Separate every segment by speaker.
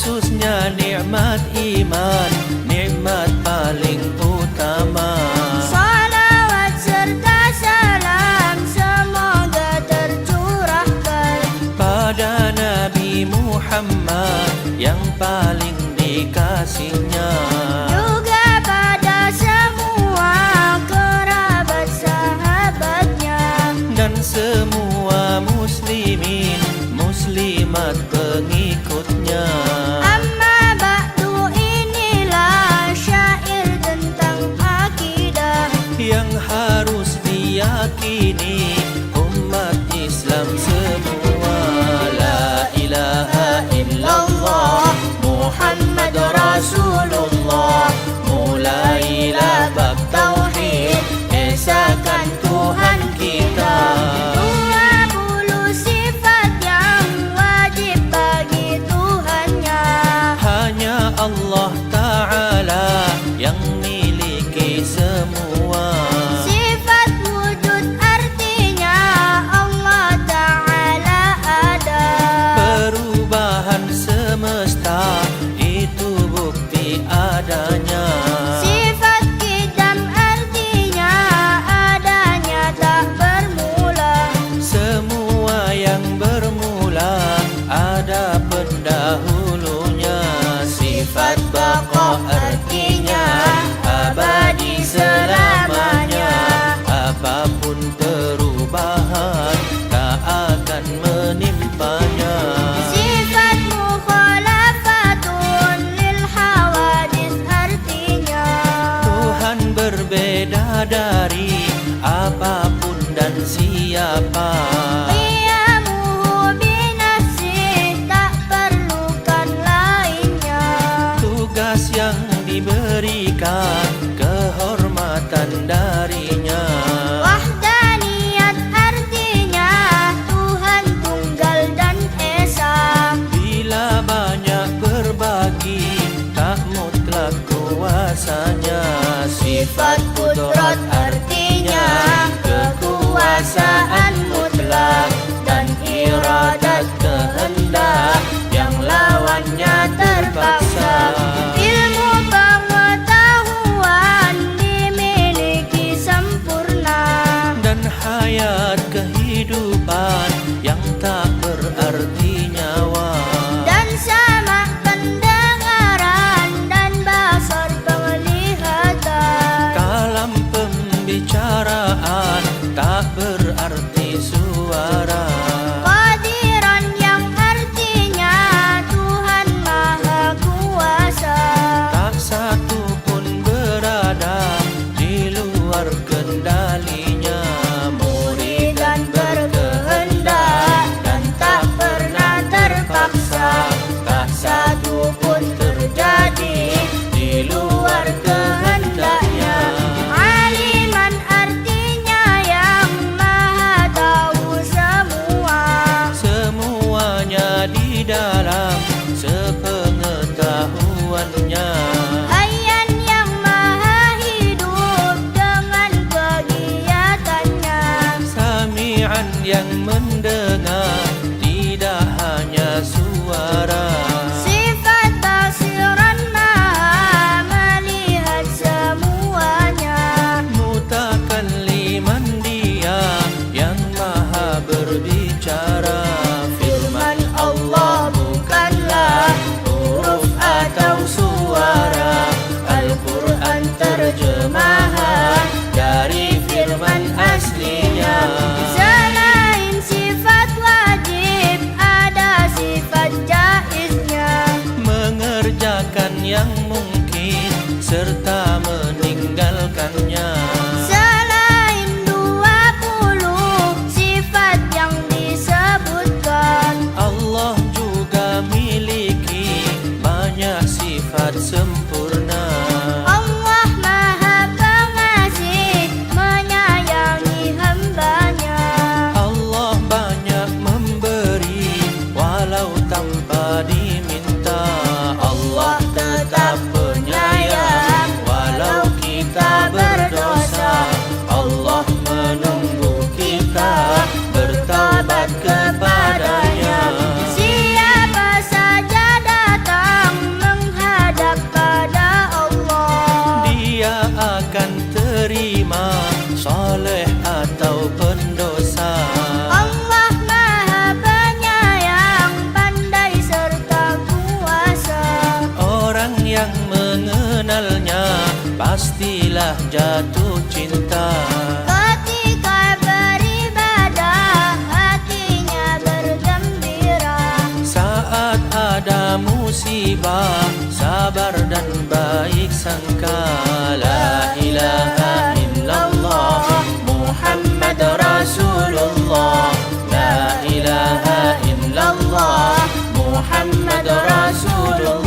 Speaker 1: khususnya nikmat iman, nikmat paling utama.
Speaker 2: Salawat serta salam semoga tercurahkan
Speaker 1: pada Nabi Muhammad yang paling dikasihnya,
Speaker 2: juga pada semua kerabat sahabatnya
Speaker 1: dan semua muslimin muslimat pengikutnya.
Speaker 2: Amma ba'du, inilah syair tentang akidah
Speaker 1: Yang harus diyakini umat Islam semua. La ilaha illallah Muhammad Rasulullah. Mulailah bab tauhid, esakan Tuhan kita.
Speaker 2: 20 sifat yang wajib bagi Tuhannya.
Speaker 1: Hanya Allah Ta'ala yang miliki semua.
Speaker 2: Sifat wujud artinya Allah Ta'ala ada.
Speaker 1: Perubahan semesta itu bukti adanya.
Speaker 2: Sifat qidam artinya adanya tak bermula.
Speaker 1: Semua yang bermula ada pendahulunya. Sifat baqa artinya abadi selamanya. Apapun perubahan tak akan menimpanya.
Speaker 2: Sifat mukhalafatun lil hawadis artinya
Speaker 1: Tuhan berbeda dari apapun dan siapa.
Speaker 2: qiyamuhu binafsih, tak perlukan lainnya.
Speaker 1: Tugas yang diberikan kehormatan darinya.
Speaker 2: Wahdaniyat artinya Tuhan tunggal dan esa.
Speaker 1: Bila banyak berbagi tak mutlak kuasanya. Sifat kudrat artinya kekuasaan mutlak dan iradat kehendak yang lawannya terpaksa.
Speaker 2: Ilmu pengetahuan dimiliki sempurna
Speaker 1: Dan hayat kehidupan yang tak berarti nyawa.
Speaker 2: dan sama pendengaran dan basar penglihatan.
Speaker 1: Kalam pembicaraan tak berarti suara.
Speaker 2: Qadiran yang artinya Tuhan Maha Kuasa.
Speaker 1: Tak satu pun berada di luar kendalinya. Murid dan berkehendak dan tak pernah terpaksa. Tak satu pun terjadi di luar kehendaknya.
Speaker 2: Aliman artinya yang Maha tahu semua.
Speaker 1: Semuanya di dalam sepengetahuannya.
Speaker 2: Hayyan yang Maha hidup dengan kegiatannya.
Speaker 1: Sami'an yang mendengar tidak hanya suara.
Speaker 2: Sifat basiran Maha melihat semuanya.
Speaker 1: Mutakalliman dia yang maha berbicara. Firman Allah bukanlah huruf atau suara. Al-Quran terjemahan dari firman aslinya.
Speaker 2: Selain sifat wajib ada sifat jaiznya.
Speaker 1: Mengerjakan yang mungkin serta meninggalkannya.
Speaker 2: Selain 20 sifat yang disebutkan,
Speaker 1: Allah juga miliki banyak sifat sempurna.
Speaker 2: Allah Maha Pengasih menyayangi hambanya.
Speaker 1: Allah banyak memberi walau tanpa diminta. Allah tetap penyayang mengenalnya, pastilah jatuh cinta.
Speaker 2: Ketika beribadah, hatinya bergembira.
Speaker 1: Saat ada musibah, sabar dan baik sangka. La ilaha illallah Muhammad Rasulullah. La ilaha illallah Muhammad Rasulullah.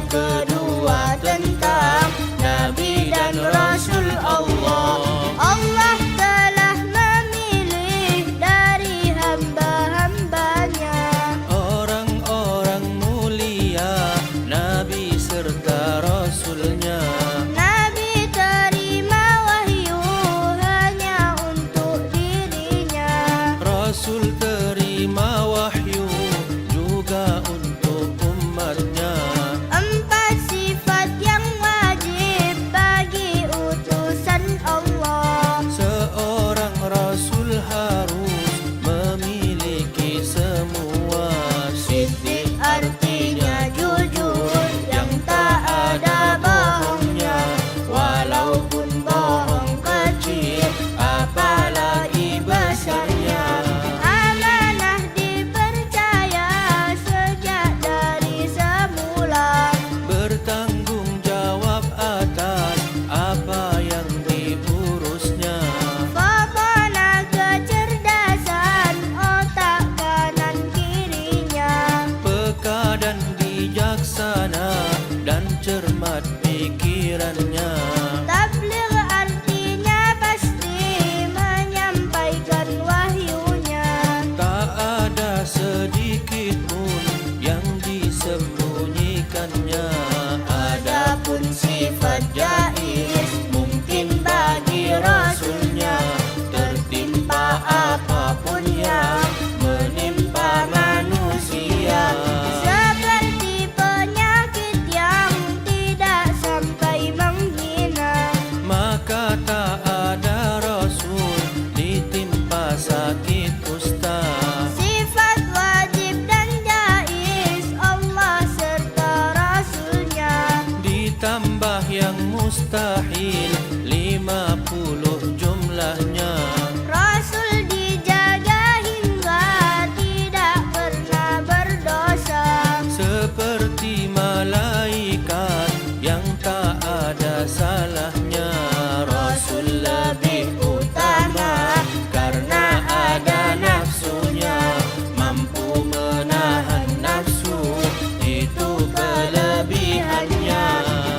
Speaker 1: Kedua tentang Nabi dan Rasul Allah.
Speaker 2: Allah telah memilih dari hamba-hambanya
Speaker 1: Orang-orang mulia, Nabi serta Rasulnya.
Speaker 2: Nabi terima wahyu hanya untuk dirinya.
Speaker 1: Rasul terima wahyu juga untuk umatnya.
Speaker 2: Empat sifat yang wajib bagi utusan Allah.
Speaker 1: Seorang Rasul harus memiliki semua.
Speaker 2: Siddiq artinya jujur yang tak ada bohongnya.
Speaker 1: Walaupun bohong kecil, apalagi besarnya.
Speaker 2: Amanah dipercaya sejak dari semula.
Speaker 1: Bertanggung jawab atas apa yang diurusnya.
Speaker 2: Fafana kecerdasan otak kanan kirinya.
Speaker 1: Peka dan bijaksana dan cermat pikirannya.
Speaker 2: Tabligh artinya pasti menyampaikan wahyunya.
Speaker 1: Tak ada sedikit pun yang disembunyikannya.
Speaker 2: Adapun sifat jais mungkin bagi Rasulnya.
Speaker 1: Tertimpa apapun yang menimpa manusia.
Speaker 2: Seperti penyakit yang tidak sampai menghina.
Speaker 1: Maka tak ada Rasul ditimpa sakit kusta.
Speaker 2: Sifat wajib dan jais Allah serta Rasulnya.
Speaker 1: Ditambah yang mustahil 50 jumlahnya.
Speaker 2: Rasul dijaga hingga tidak pernah berdosa.
Speaker 1: Seperti malaikat yang tak ada salahnya. Rasul lebih utama karena ada nafsunya. Mampu menahan nafsu, itu kelebihannya.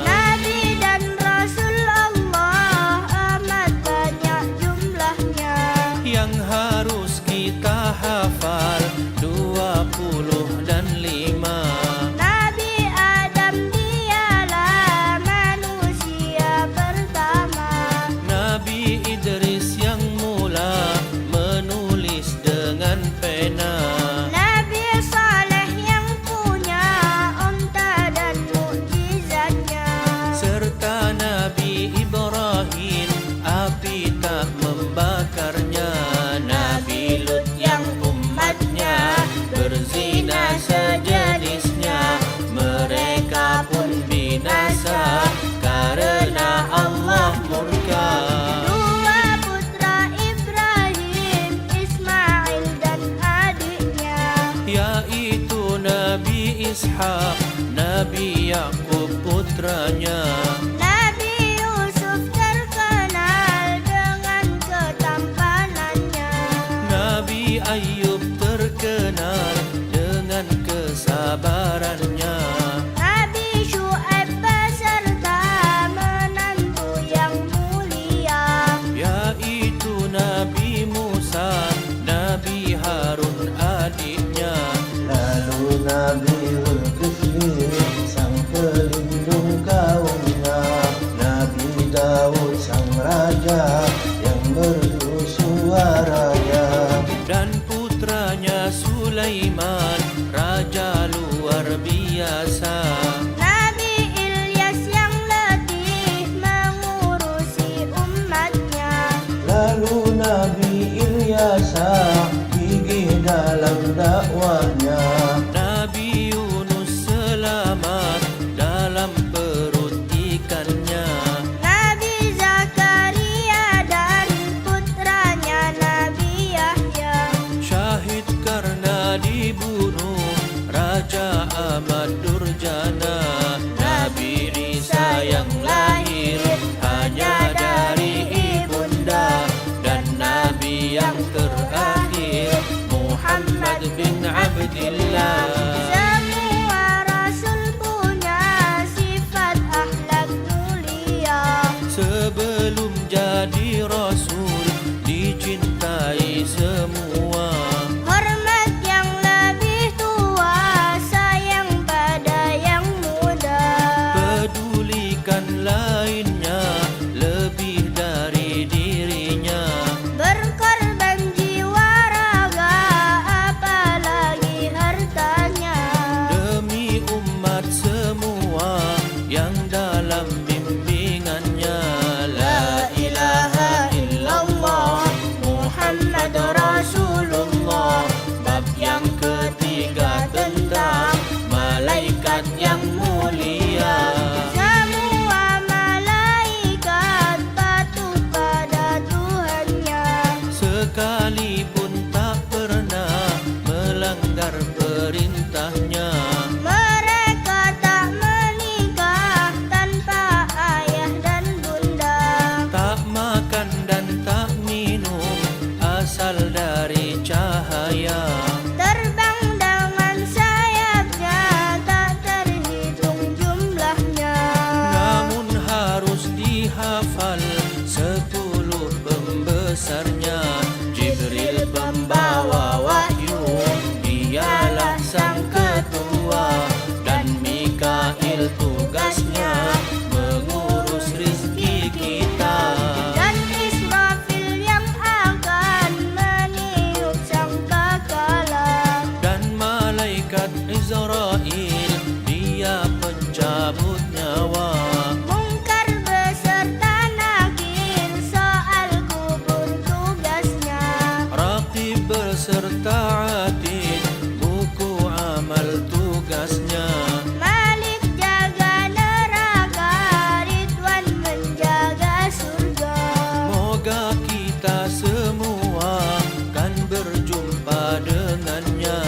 Speaker 2: Nabi dan Rasul Allah amat banyak jumlahnya.
Speaker 1: Yang harus kita hafal 20 dan 5.
Speaker 2: Nabi Adam dialah manusia pertama.
Speaker 1: Nabi Idris yang mula menulis dengan pena.
Speaker 2: Nabi Saleh yang punya unta dan mukjizatnya.
Speaker 1: Serta Nabi Ibrahim, api tak membakarnya. Nabi Lut yang umatnya berzina sejenisnya. Mereka pun binasa karena Allah murka.
Speaker 2: Dua putra Ibrahim, Ismail dan adiknya.
Speaker 1: Yaitu Nabi Ishak, Nabi Yakub putranya.
Speaker 2: Nabi Yusuf terkenal dengan ketampanannya.
Speaker 1: Nabi Ayub terkenal dengan kesabarannya.
Speaker 2: Nabi Syuaib beserta menantu yang mulia.
Speaker 1: Yaitu Nabi Musa, Nabi Harun adiknya. Lalu Sulaiman, raja luar biasa.
Speaker 2: Nabi Ilyas yang letih mengurusi umatnya.
Speaker 1: Lalu Nabi Ilyasa gigih dalam dakwahnya. Nabi Yunus selamat dalam perut ikannya.
Speaker 2: Nabi Zakaria dan putranya Nabi Yahya.
Speaker 1: Syahid karena dibunuh Raja Ahmad Durjana. Nabi Isa yang lahir hanya dari ibunda. Dan Nabi yang terakhir Muhammad bin Abdillah.
Speaker 2: Semua rasul punya sifat akhlak mulia.
Speaker 1: Sebelum jadi rasul dicintai semua.
Speaker 2: Hormat yang lebih tua, sayang pada yang muda.
Speaker 1: Pedulikan lainnya lebih dari dirinya.
Speaker 2: Berkorban jiwa raga, apalagi hartanya.
Speaker 1: Demi umat semua yang dalam bimbingannya. La ilaha illallah Muhammad Rasulullah. Bab yang ketiga tentang malaikat yang mulia.
Speaker 2: Semua malaikat patuh pada Tuhannya.
Speaker 1: Sekalipun tak pernah melanggar perintahnya.
Speaker 2: Mereka tak menikah tanpa ayah dan bunda.
Speaker 1: Tak makan dan tak minum asal dari cahaya.
Speaker 2: Terbang dengan sayapnya, tak terhitung jumlahnya.
Speaker 1: Namun harus dihafal 10 pembesarnya. Jibril pembawa wahyu, dialah sang ketua. Dan Mikail tugasnya mengurus rizki kita.
Speaker 2: Dan Israfil yang akan meniup sangkakala.
Speaker 1: Dan malaikat Israel, dia pencabut nyawa.
Speaker 2: Mungkar beserta Nakir, soal kubur tugasnya.
Speaker 1: Raqib beserta Atid, buku amal tugasnya.
Speaker 2: Malik jaga neraka, Ridwan menjaga surga.
Speaker 1: Moga kita semua kan berjumpa dengannya.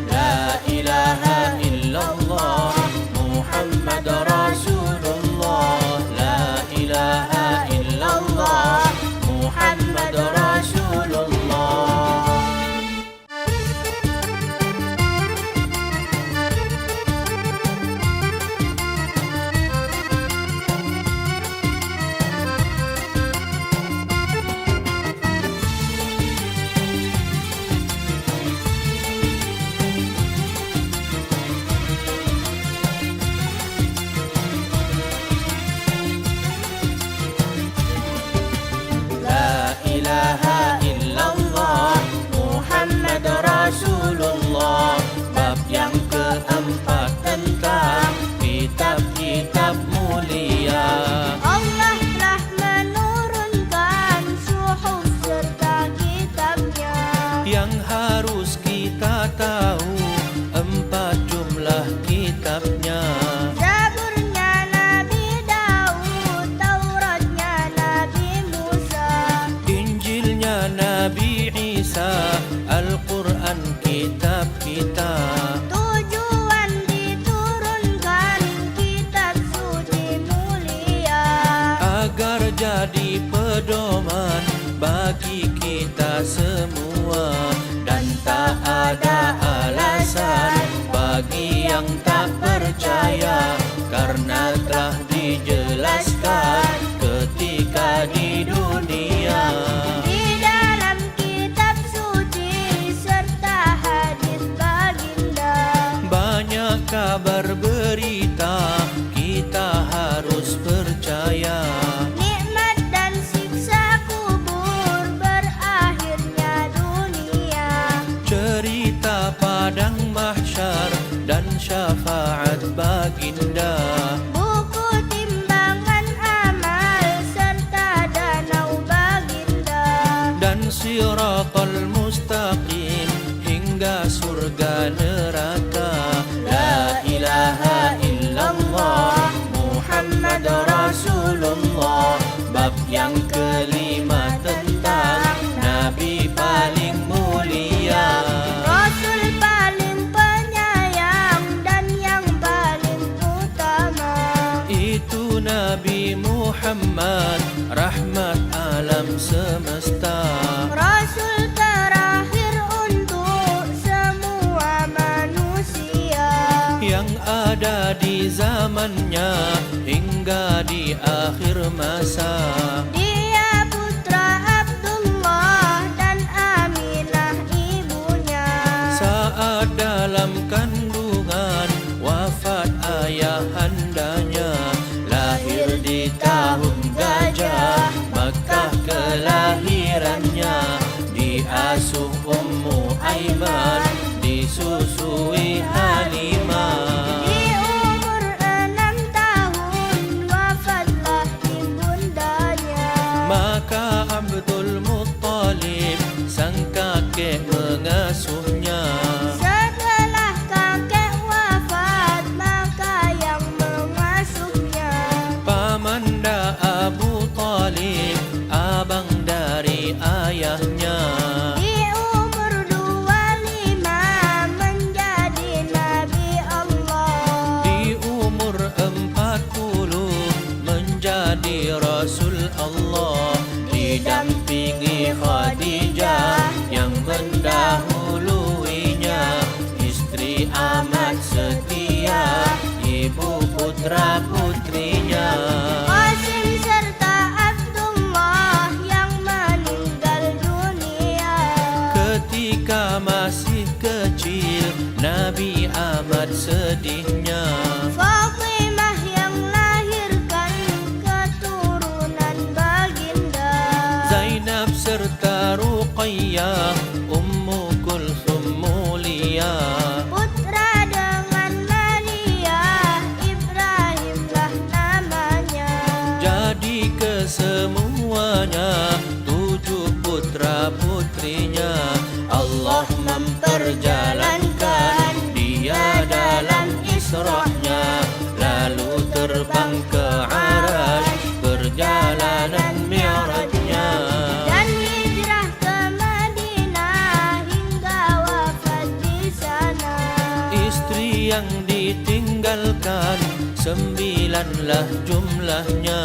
Speaker 1: La ilaha illallah Muhammad Rasulullah. La ilaha illallah Muhammad Rasulullah. La ilaha illallah Muhammad Rasulullah. Bab yang keempat tentang kitab-kitab mulia.
Speaker 2: Allah telah menurunkan suhuf serta kitabnya.
Speaker 1: Yang harus kita tahu 4 jumlah kitabnya.
Speaker 2: Zaburnya Nabi Daud, Tauratnya Nabi Musa.
Speaker 1: Injilnya Nabi Isa, Al-Quran kitab kita.
Speaker 2: Tujuan diturunkan kitab suci mulia.
Speaker 1: Agar jadi pedoman bagi kita semua. Dan tak ada alasan bagi yang tak percaya. Karena telah dijelaskan ketika di dunia.
Speaker 2: Di dalam kitab suci serta hadis baginda.
Speaker 1: Banyak kabar berita kita harus percaya.
Speaker 2: Nikmat dan siksa kubur berakhirnya dunia.
Speaker 1: Cerita hingga surga neraka. La ilaha illallah Muhammad Rasulullah. Bab yang kelima tentang Nabi paling mulia.
Speaker 2: Rasul paling penyayang dan yang paling utama.
Speaker 1: Itu Nabi Muhammad, rahmat alam semesta.
Speaker 2: Rasul terakhir untuk semua manusia.
Speaker 1: Yang ada di zamannya hingga di akhir masa.
Speaker 2: Dia putra Abdullah dan Aminah ibunya.
Speaker 1: Saat dalam kandungan wafat ayahandanya. Lahir di tahun gajah, Makkah kelahirannya. Diasuh Ummu Aiman, disusui Halimah.
Speaker 2: Di umur 6 tahun wafatlah ibundanya.
Speaker 1: Maka Abdul Muttalib sang kakek mengasuhnya.
Speaker 2: Setelah kakek wafat, maka yang mengasuhnya.
Speaker 1: Pamanda Abu Talib, abang dari ayahnya.
Speaker 2: Di umur 25 menjadi Nabi Allah.
Speaker 1: Di umur 40 menjadi Rasul Allah. Didampingi Khadijah yang mendahuluinya. Istri amat setia, ibu putra putrinya.
Speaker 2: Qasim serta Abdullah yang meninggal dunia.
Speaker 1: Ketika masih kecil, Nabi amat sedihnya.
Speaker 2: Fatimah yang lahirkan keturunan baginda.
Speaker 1: Zainab serta Ruqayyah, Ummu Kulthum mulia.
Speaker 2: Putra dengan Maria, Ibrahimlah namanya.
Speaker 1: Jadi kesemuanya 7 putra putrinya. Allah memperjalankan dia dalam Isra'nya. Lalu terbang ke Arasy, perjalanan Mi'rajnya.
Speaker 2: Dan hijrah ke Madinah hingga wafat di sana.
Speaker 1: Istri yang ditinggalkan 9 jumlahnya.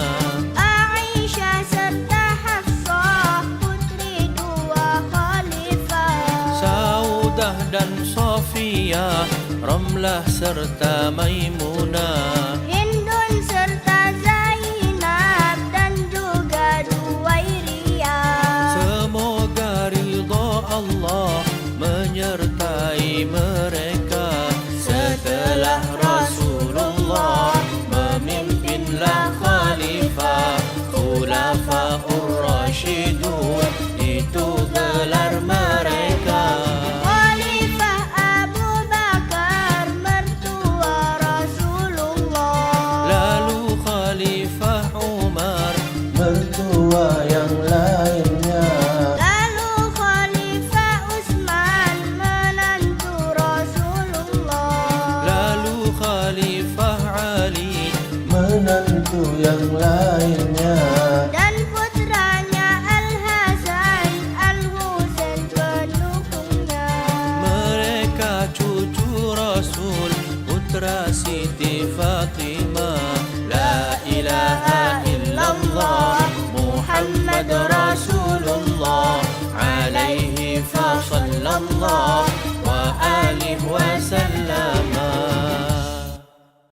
Speaker 2: Aisyah serta Hafsah, putri 2 khalifah.
Speaker 1: Saudah dan Sofiyah, Ramlah serta Maimunah.
Speaker 2: Hindun serta Zainab dan juga Juwairiyah.
Speaker 1: Semoga ridha Allah menyertai mereka.